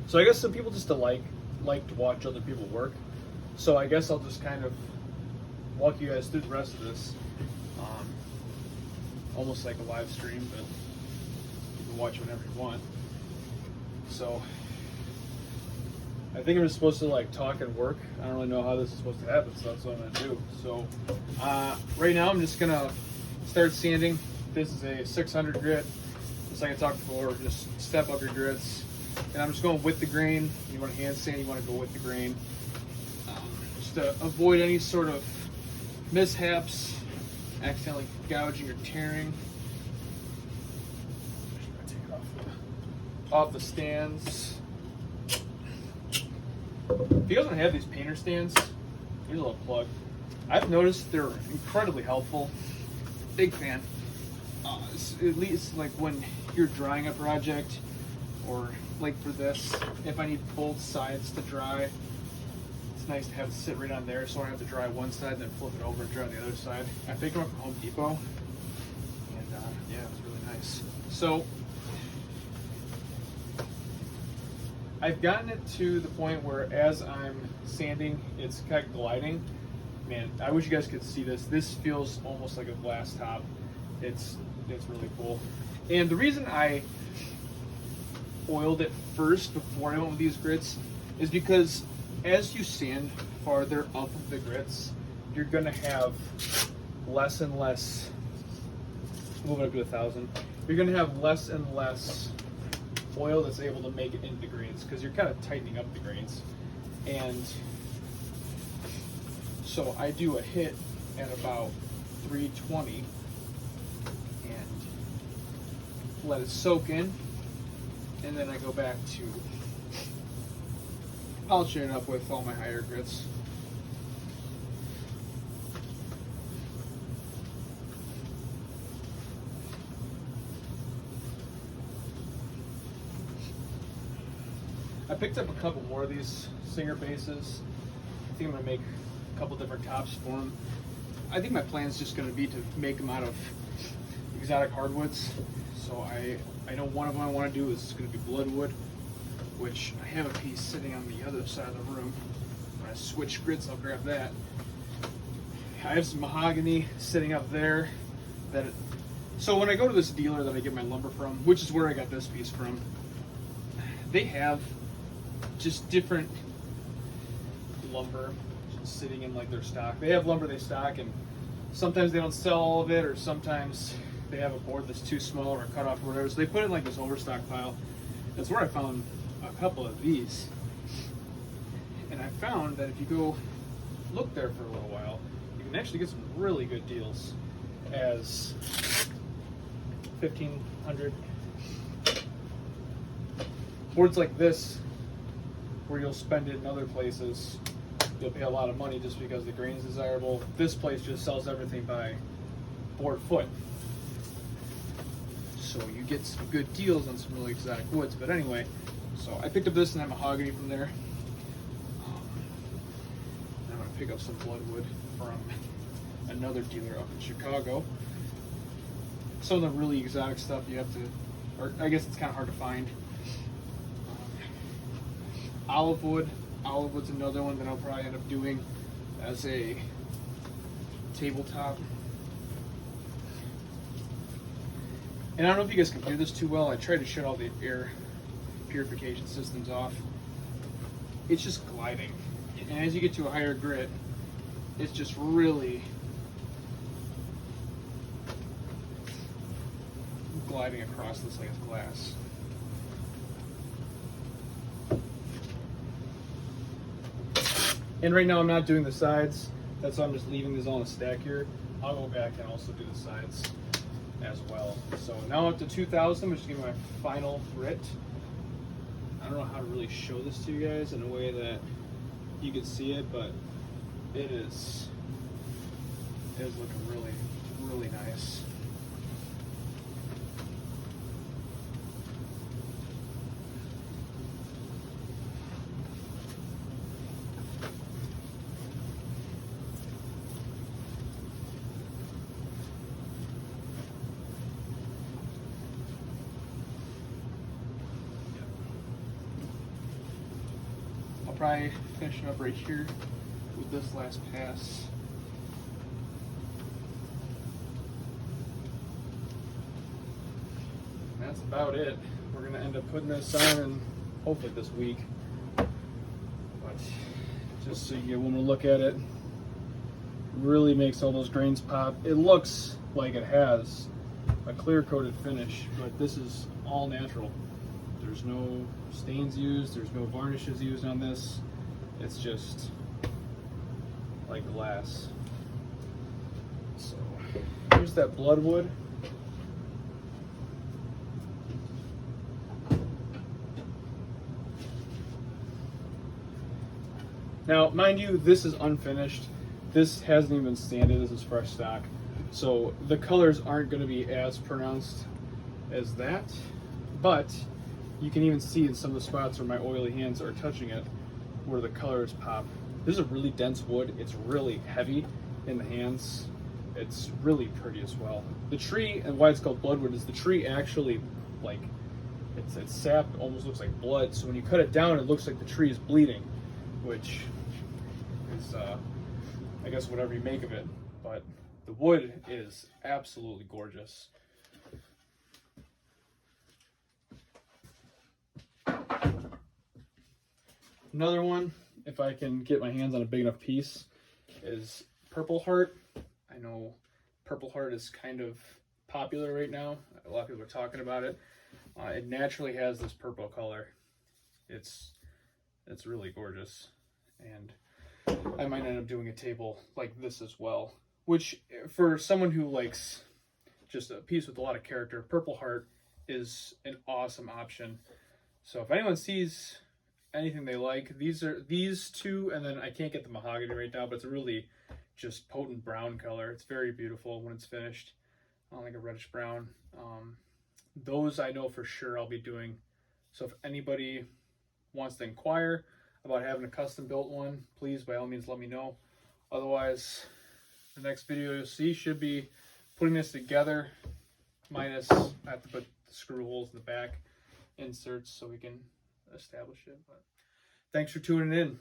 So I guess some people just like to watch other people work. So I guess I'll just kind of walk you guys through the rest of this, almost like a live stream, but you can watch whenever you want. So I think I'm just supposed to like talk and work. I don't really know how this is supposed to happen, so that's what I'm gonna do. So right now I'm just gonna start sanding. This is a 600 grit. Just like I talked before, just step up your grits. And I'm just going with the grain. You want to hand sand, you want to go with the grain. Just to avoid any sort of mishaps, accidentally gouging or tearing. Take it off the stands. If you guys don't have these painter stands, here's a little plug. I've noticed they're incredibly helpful. Big fan. At least like when you're drying a project, or like for this, if I need both sides to dry, it's nice to have it sit right on there so I don't have to dry one side and then flip it over and dry on the other side. I picked them up from Home Depot, and yeah, it was really nice. So I've gotten it to the point where as I'm sanding, it's kind of gliding. Man, I wish you guys could see this. This feels almost like a glass top. It's really cool. And the reason I oiled it first before I went with these grits is because as you sand farther up the grits, you're gonna have less and less, move it up to 1,000, you're gonna have less and less oil that's able to make it into the grains because you're kind of tightening up the grains. And so I do a hit at about 320 and let it soak in, and then I go back to polishing it up with all my higher grits. I picked up a couple more of these Singer bases. I think I'm going to make a couple different tops for them. I think my plan is just going to be to make them out of exotic hardwoods. So I know one of them I want to do is going to be bloodwood, which I have a piece sitting on the other side of the room. When I switch grits, I'll grab that. I have some mahogany sitting up there. So when I go to this dealer that I get my lumber from, which is where I got this piece from, they have just different lumber sitting in like their stock. They have lumber they stock, and sometimes they don't sell all of it, or sometimes they have a board that's too small or cut off or whatever. So they put it in like this overstock pile. That's where I found a couple of these. And I found that if you go look there for a little while, you can actually get some really good deals as 1,500. Boards like this, where you'll spend it in other places, you'll pay a lot of money just because the grain is desirable. This place just sells everything by board foot. So you get some good deals on some really exotic woods. But anyway, so I picked up this and that mahogany from there. I'm going to pick up some bloodwood from another dealer up in Chicago. Some of the really exotic stuff you have to, or I guess it's kind of hard to find. Olive wood's another one that I'll probably end up doing as a tabletop. And I don't know if you guys can hear this too well. I tried to shut all the air purification systems off. It's just gliding. And as you get to a higher grit, it's just really gliding across this like it's glass. And right now I'm not doing the sides. That's why I'm just leaving these all in a stack here. I'll go back and also do the sides as well. So now up to 2,000, which is gonna be my final grit. I don't know how to really show this to you guys in a way that you can see it, but it is looking really, really nice. I'll probably finish it up right here with this last pass. And that's about it. We're gonna end up putting this on and hopefully this week. But just so you get one more look at it, really makes all those grains pop. It looks like it has a clear coated finish, but this is all natural. There's no stains used, there's no varnishes used on this. It's just like glass. So here's that bloodwood. Now, mind you, this is unfinished. This hasn't even been sanded, this is fresh stock. So the colors aren't gonna be as pronounced as that, but you can even see in some of the spots where my oily hands are touching it, where the colors pop. This is a really dense wood. It's really heavy in the hands. It's really pretty as well. The tree, and why it's called bloodwood, is the tree actually, like, it's sap, almost looks like blood. So when you cut it down, it looks like the tree is bleeding, which is, I guess, whatever you make of it. But the wood is absolutely gorgeous. Another one, if I can get my hands on a big enough piece, is Purple Heart. I know Purple Heart is kind of popular right now. A lot of people are talking about it. It naturally has this purple color. It's really gorgeous. And I might end up doing a table like this as well, which for someone who likes just a piece with a lot of character, Purple Heart is an awesome option. So if anyone sees anything they like, these two, and then I can't get the mahogany right now, but it's a really just potent brown color. It's very beautiful when it's finished, like a reddish brown. Those I know for sure I'll be doing. So if anybody wants to inquire about having a custom built one, please by all means let me know. Otherwise, the next video you'll see should be putting this together, minus I have to put the screw holes in the back inserts so we can establish it. But thanks for tuning in.